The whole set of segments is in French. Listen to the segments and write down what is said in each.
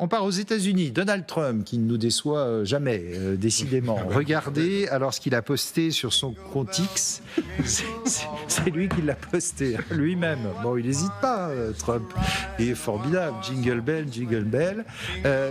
On part aux États-Unis. Donald Trump, qui ne nous déçoit jamais, décidément. Regardez, alors ce qu'il a posté sur son compte X, c'est lui qui l'a posté, lui-même. Bon, il n'hésite pas, Trump. Il est formidable. Jingle bell, jingle bell.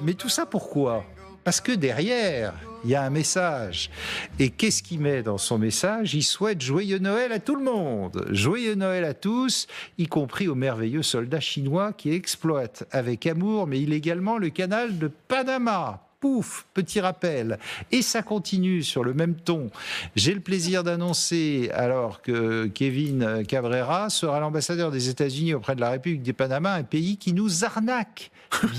Mais tout ça, pourquoi ? Parce que derrière, il y a un message. Et qu'est-ce qu'il met dans son message ? Il souhaite joyeux Noël à tout le monde. Joyeux Noël à tous, y compris aux merveilleux soldats chinois qui exploitent avec amour, mais illégalement, le canal de Panama. Pouf, petit rappel. Et ça continue sur le même ton. J'ai le plaisir d'annoncer alors que Kevin Cabrera sera l'ambassadeur des États-Unis auprès de la République du Panama, un pays qui nous arnaque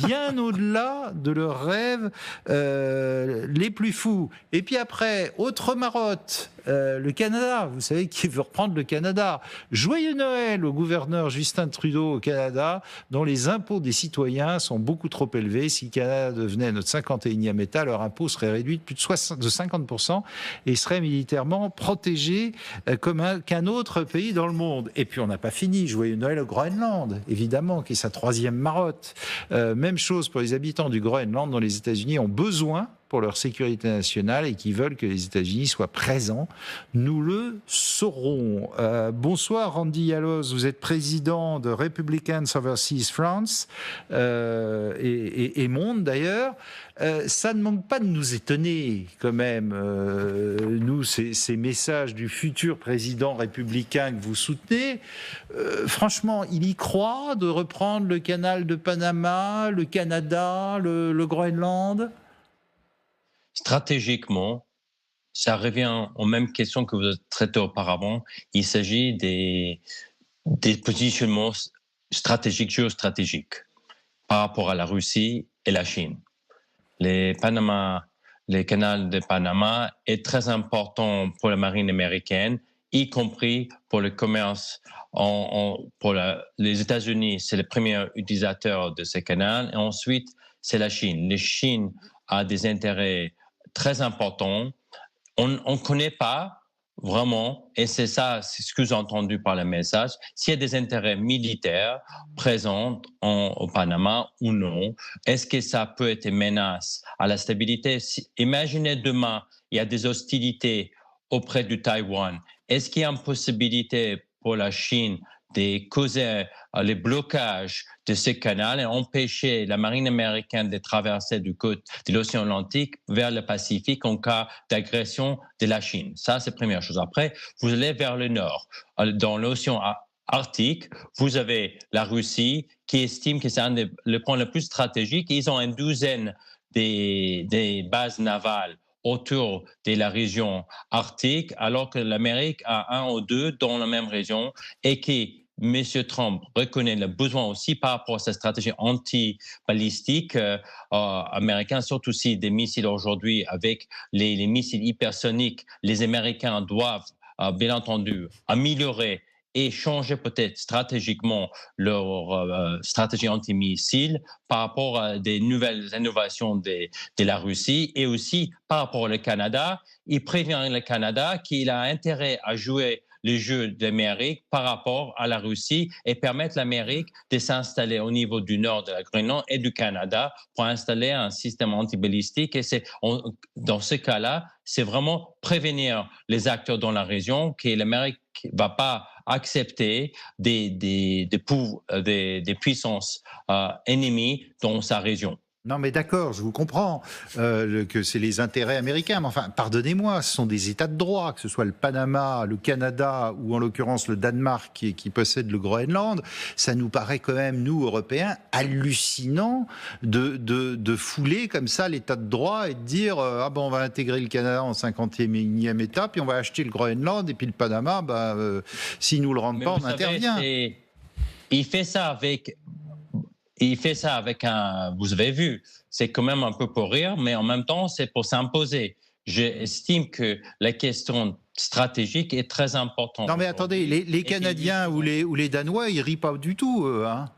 bien au-delà de leurs rêves les plus fous. Et puis après, autre marotte, le Canada, vous savez qui veut reprendre le Canada. Joyeux Noël au gouverneur Justin Trudeau au Canada, dont les impôts des citoyens sont beaucoup trop élevés. Si le Canada devenait notre 51e État, leur impôt serait réduit de plus de 50% et serait militairement protégé comme qu'un autre pays dans le monde. Et puis on n'a pas fini. Joyeux Noël au Groenland, évidemment, qui est sa troisième marotte. Même chose pour les habitants du Groenland dont les États-Unis ont besoin pour leur sécurité nationale et qui veulent que les États-Unis soient présents. Nous le saurons. Bonsoir Randy Yalos, vous êtes président de Republicans Overseas France et Monde d'ailleurs. Ça ne manque pas de nous étonner quand même, nous, ces messages du futur président républicain que vous soutenez. Franchement, il y croit de reprendre le canal de Panama, le Canada, le Groenland ? Stratégiquement, ça revient aux mêmes questions que vous avez traitées auparavant. Il s'agit des positionnements stratégiques, géostratégiques par rapport à la Russie et la Chine. Le canal de Panama est très important pour la marine américaine, y compris pour le commerce. Les États-Unis, c'est le premier utilisateur de ce canal. Et ensuite, c'est la Chine. La Chine a des intérêts très importants. On ne connaît pas vraiment, et c'est ce que j'ai entendu par le message, s'il y a des intérêts militaires présents au Panama ou non. Est-ce que ça peut être une menace à la stabilité? Imaginez demain, il y a des hostilités auprès du Taïwan. Est-ce qu'il y a une possibilité pour la Chine de causer le blocage de ce canal et empêcher la marine américaine de traverser du côté de l'océan Atlantique vers le Pacifique en cas d'agression de la Chine? Ça, c'est la première chose. Après, vous allez vers le nord. Dans l'océan Arctique, vous avez la Russie qui estime que c'est un des points les plus stratégiques. Ils ont une douzaine des bases navales autour de la région arctique, alors que l'Amérique a un ou deux dans la même région et qui M. Trump reconnaît le besoin aussi par rapport à sa stratégie anti-balistique américaine, surtout si des missiles aujourd'hui avec les missiles hypersoniques, les Américains doivent bien entendu améliorer et changer peut-être stratégiquement leur stratégie anti-missile par rapport à des nouvelles innovations de la Russie et aussi par rapport au Canada. Il prévient le Canada qu'il a intérêt à jouer le jeu d'Amérique par rapport à la Russie et permettre l'Amérique de s'installer au niveau du nord de la Groenland et du Canada pour installer un système antibalistique. Et dans ce cas-là, c'est vraiment prévenir les acteurs dans la région que l'Amérique ne va pas accepter des puissances ennemies dans sa région. Non mais d'accord, je vous comprends que c'est les intérêts américains, mais enfin, pardonnez-moi, ce sont des États de droit, que ce soit le Panama, le Canada ou en l'occurrence le Danemark qui possède le Groenland. Ça nous paraît quand même, nous, Européens, hallucinant de fouler comme ça l'État de droit et de dire ah ben on va intégrer le Canada en 51e État, puis on va acheter le Groenland et puis le Panama, s'ils nous le rendent pas, on intervient. Il fait ça avec vous avez vu, c'est quand même un peu pour rire, mais en même temps, c'est pour s'imposer. J'estime que la question stratégique est très importante. Non mais attendez, les Canadiens ou les Danois, ils rient pas du tout, eux, hein.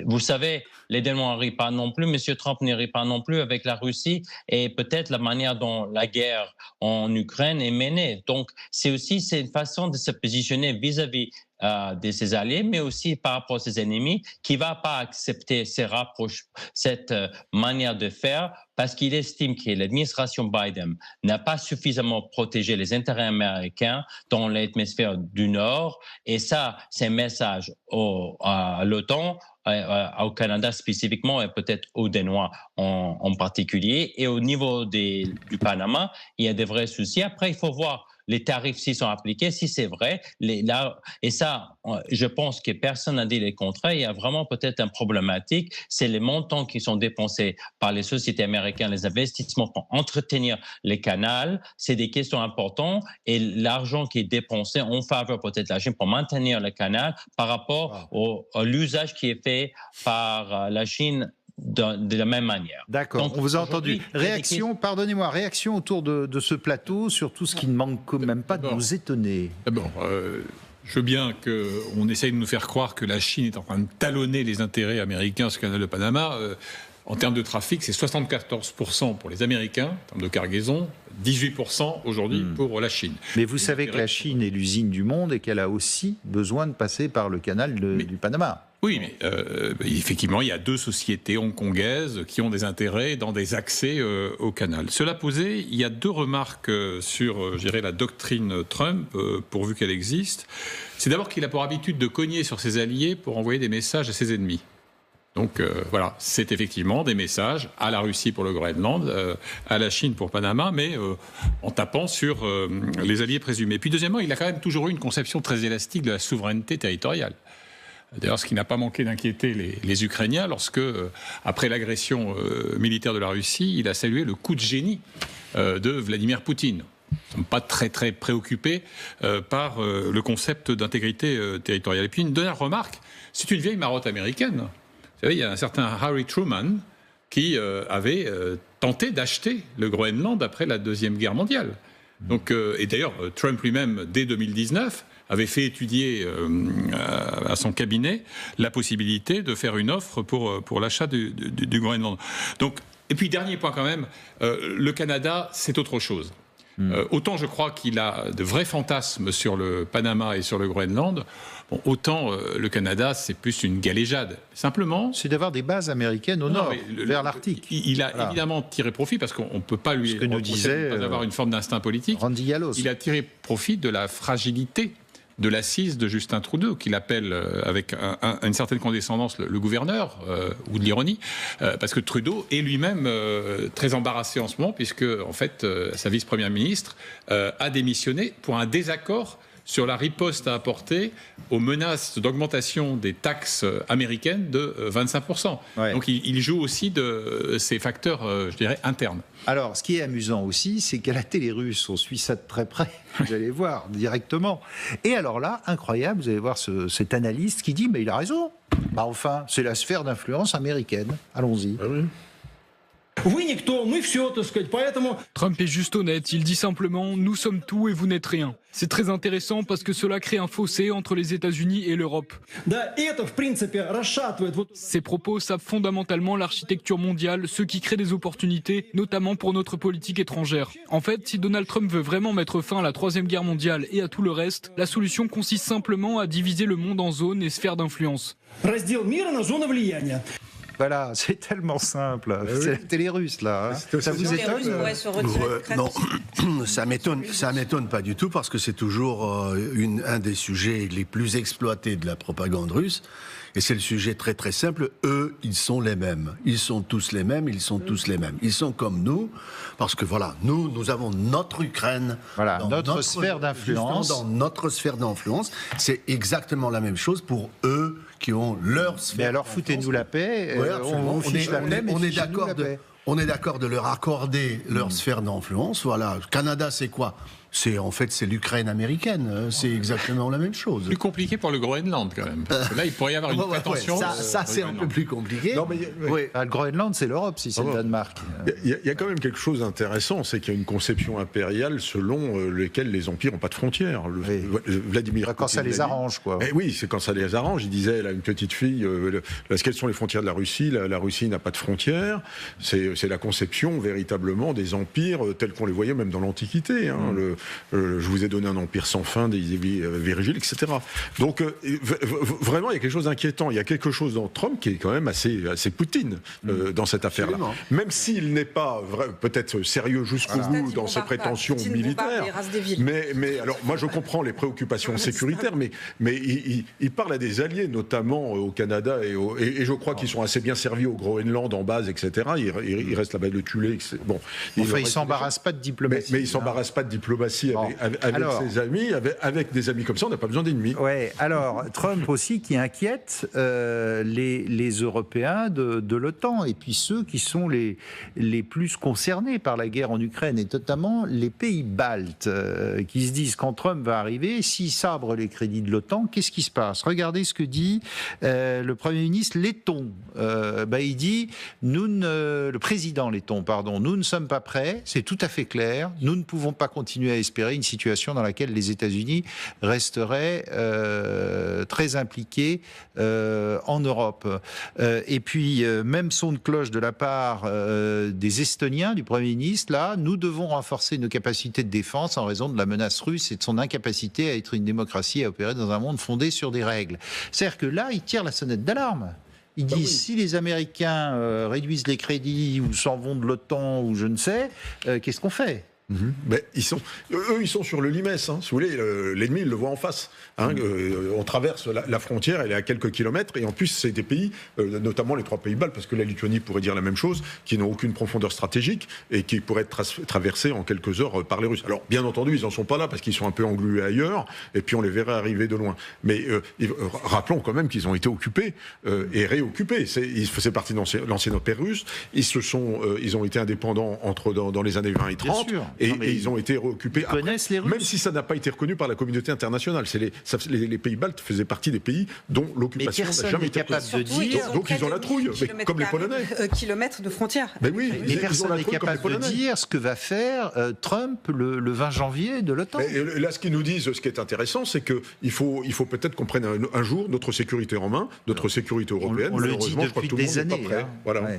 Vous savez, les Danois ne rient pas non plus, M. Trump ne rit pas non plus avec la Russie et peut-être la manière dont la guerre en Ukraine est menée. Donc, c'est une façon de se positionner vis-à-vis de ses alliés, mais aussi par rapport à ses ennemis, qui ne va pas accepter cette manière de faire parce qu'il estime que l'administration Biden n'a pas suffisamment protégé les intérêts américains dans l'hémisphère du Nord. Et ça, c'est un message à l'OTAN, au Canada spécifiquement et peut-être aux Danois en particulier. Et au niveau du Panama, il y a des vrais soucis. Après, il faut voir les tarifs s'ils sont appliqués, si c'est vrai. Et ça, je pense que personne n'a dit les contraires. Il y a vraiment peut-être une problématique. C'est les montants qui sont dépensés par les sociétés américaines, les investissements pour entretenir les canaux. C'est des questions importantes. Et l'argent qui est dépensé en faveur peut-être de la Chine pour maintenir le canal par rapport à l'usage qui est fait par la Chine de la même manière. D'accord, on vous a entendu. Réaction, pardonnez-moi, réaction autour de ce plateau sur tout ce qui ne manque quand même pas de nous étonner. D'abord, je veux bien qu'on essaye de nous faire croire que la Chine est en train de talonner les intérêts américains sur le canal de Panama. En termes de trafic, c'est 74% pour les Américains, en termes de cargaison, 18% aujourd'hui pour la Chine. Mais vous savez que la Chine est l'usine du monde et qu'elle a aussi besoin de passer par le canal du Panama. Oui, mais effectivement, il y a 2 sociétés hongkongaises qui ont des intérêts dans des accès au canal. Cela posé, il y a 2 remarques sur, je dirais, la doctrine Trump, pourvu qu'elle existe. C'est d'abord qu'il a pour habitude de cogner sur ses alliés pour envoyer des messages à ses ennemis. Donc voilà, c'est effectivement des messages à la Russie pour le Groenland, à la Chine pour Panama, mais en tapant sur les alliés présumés. Puis deuxièmement, il a quand même toujours eu une conception très élastique de la souveraineté territoriale. D'ailleurs, ce qui n'a pas manqué d'inquiéter les Ukrainiens lorsque, après l'agression militaire de la Russie, il a salué le coup de génie de Vladimir Poutine. Ils ne sont pas très très préoccupés par le concept d'intégrité territoriale. Et puis une dernière remarque, c'est une vieille marotte américaine. Vous savez, il y a un certain Harry Truman qui avait tenté d'acheter le Groenland après la Deuxième Guerre mondiale. Donc, et d'ailleurs, Trump lui-même, dès 2019, avait fait étudier à son cabinet la possibilité de faire une offre pour l'achat du Groenland. Donc, et puis, dernier point quand même, le Canada, c'est autre chose. Autant je crois qu'il a de vrais fantasmes sur le Panama et sur le Groenland, autant le Canada, c'est plus une galéjade. Simplement... C'est d'avoir des bases américaines au nord, vers l'Arctique. Il a évidemment tiré profit, parce qu'on ne peut pas lui reprocher de pas avoir une forme d'instinct politique. Randy Gallos. Il a tiré profit de la fragilité de l'assise de Justin Trudeau, qu'il appelle avec une certaine condescendance le gouverneur, ou de l'ironie, parce que Trudeau est lui-même très embarrassé en ce moment, puisque en fait sa vice-première ministre a démissionné pour un désaccord sur la riposte à apporter aux menaces d'augmentation des taxes américaines de 25%. Ouais. Donc il joue aussi de ces facteurs, je dirais, internes. Alors, ce qui est amusant aussi, c'est qu'à la télé russe, on suit ça de très près, vous allez voir, directement. Et alors là, incroyable, vous allez voir cet analyste qui dit, mais il a raison. Bah enfin, c'est la sphère d'influence américaine. Allons-y. Ah oui. Trump est juste honnête, il dit simplement « nous sommes tout et vous n'êtes rien ». C'est très intéressant parce que cela crée un fossé entre les États-Unis et l'Europe. Ces propos sapent fondamentalement l'architecture mondiale, ce qui crée des opportunités, notamment pour notre politique étrangère. En fait, si Donald Trump veut vraiment mettre fin à la Troisième Guerre mondiale et à tout le reste, la solution consiste simplement à diviser le monde en zones et sphères d'influence. Voilà, c'est tellement simple. C'est la télé russe, là. Hein. Ça vous étonne Non, ça m'étonne pas du tout, parce que c'est toujours un des sujets les plus exploités de la propagande russe. Et c'est le sujet très très simple. Eux, ils sont les mêmes. Ils sont tous les mêmes, ils sont tous les mêmes. Ils sont comme nous, parce que voilà, nous avons notre Ukraine. Voilà, notre sphère d'influence. Dans notre sphère d'influence. C'est exactement la même chose pour eux qui ont leur sphère. Mais alors, foutez-nous la paix. Ouais, on est d'accord de leur accorder leur sphère d'influence. Voilà. Canada, c'est quoi ? En fait, c'est l'Ukraine américaine. C'est exactement la même chose. Plus compliqué pour le Groenland, quand même. Parce que là, il pourrait y avoir une prétention. Ça c'est un peu plus compliqué. Non, mais, le Groenland, c'est l'Europe, si c'est le Danemark. Il y a quand même quelque chose d'intéressant, c'est qu'il y a une conception impériale selon laquelle les empires n'ont pas de frontières. Vladimir quand ça les arrange, quoi. Oui, c'est quand ça les arrange. Il disait, elle a une petite fille, quelles sont les frontières de la Russie ? La Russie n'a pas de frontières. C'est la conception, véritablement, des empires tels qu'on les voyait même dans l'Antiquité. Hein. je vous ai donné un empire sans fin, des Virgile, etc. Donc vraiment, il y a quelque chose d'inquiétant. Il y a quelque chose dans Trump qui est quand même assez Poutine dans cette affaire-là. Même s'il n'est pas peut-être sérieux jusqu'au bout dans ses prétentions militaires. Mais alors, moi, je comprends les préoccupations sécuritaires, mais il parle à des alliés, notamment au Canada, et je crois qu'ils sont assez bien servis au Groenland en base, etc. Il reste là-bas le Tulé. Bon, il ne s'embarrasse pas de diplomatie. Mais il ne s'embarrasse pas de diplomatie avec ses amis. Avec des amis comme ça, on n'a pas besoin d'ennemis. Ouais. Alors, Trump aussi qui inquiète les Européens de l'OTAN, et puis ceux qui sont les plus concernés par la guerre en Ukraine, et notamment les pays baltes, qui se disent quand Trump va arriver, s'il sabre les crédits de l'OTAN, qu'est-ce qui se passe? Regardez ce que dit le Premier ministre letton. Il dit, le président letton, pardon, nous ne sommes pas prêts, c'est tout à fait clair, nous ne pouvons pas continuer à espérer une situation dans laquelle les États-Unis resteraient très impliqués en Europe. Et puis, même son de cloche de la part des Estoniens, du Premier ministre, là, nous devons renforcer nos capacités de défense en raison de la menace russe et de son incapacité à être une démocratie et à opérer dans un monde fondé sur des règles. C'est-à-dire que là, il tire la sonnette d'alarme. Il dit, si les Américains réduisent les crédits ou s'en vont de l'OTAN ou je ne sais, qu'est-ce qu'on fait ? Mais ils sont sur le Limès, hein, si vous voulez, l'ennemi il le voit en face. On traverse la frontière, elle est à quelques kilomètres, et en plus c'est des pays, notamment les 3 pays baltes, parce que la Lituanie pourrait dire la même chose, qui n'ont aucune profondeur stratégique et qui pourraient être traversés en quelques heures par les Russes. Alors bien entendu, ils n'en sont pas là parce qu'ils sont un peu englués ailleurs, et puis on les verrait arriver de loin. Mais rappelons quand même qu'ils ont été occupés et réoccupés. Ils faisaient partie de l'ancien empire russe. Ils ont été indépendants dans les années 20 et 30. Et ils ont été réoccupés après, même si ça n'a pas été reconnu par la communauté internationale. Les pays baltes faisaient partie des pays dont l'occupation n'a jamais été capable de dire. Donc ils ont la trouille, comme les Polonais. Kilomètres de frontières. Mais oui, mais personne n'est capable de dire ce que va faire Trump le 20 janvier de l'OTAN. Là, ce qu'ils nous disent, ce qui est intéressant, c'est qu'il faut peut-être qu'on prenne un jour notre sécurité en main, notre sécurité européenne. On le dit depuis des années. Voilà.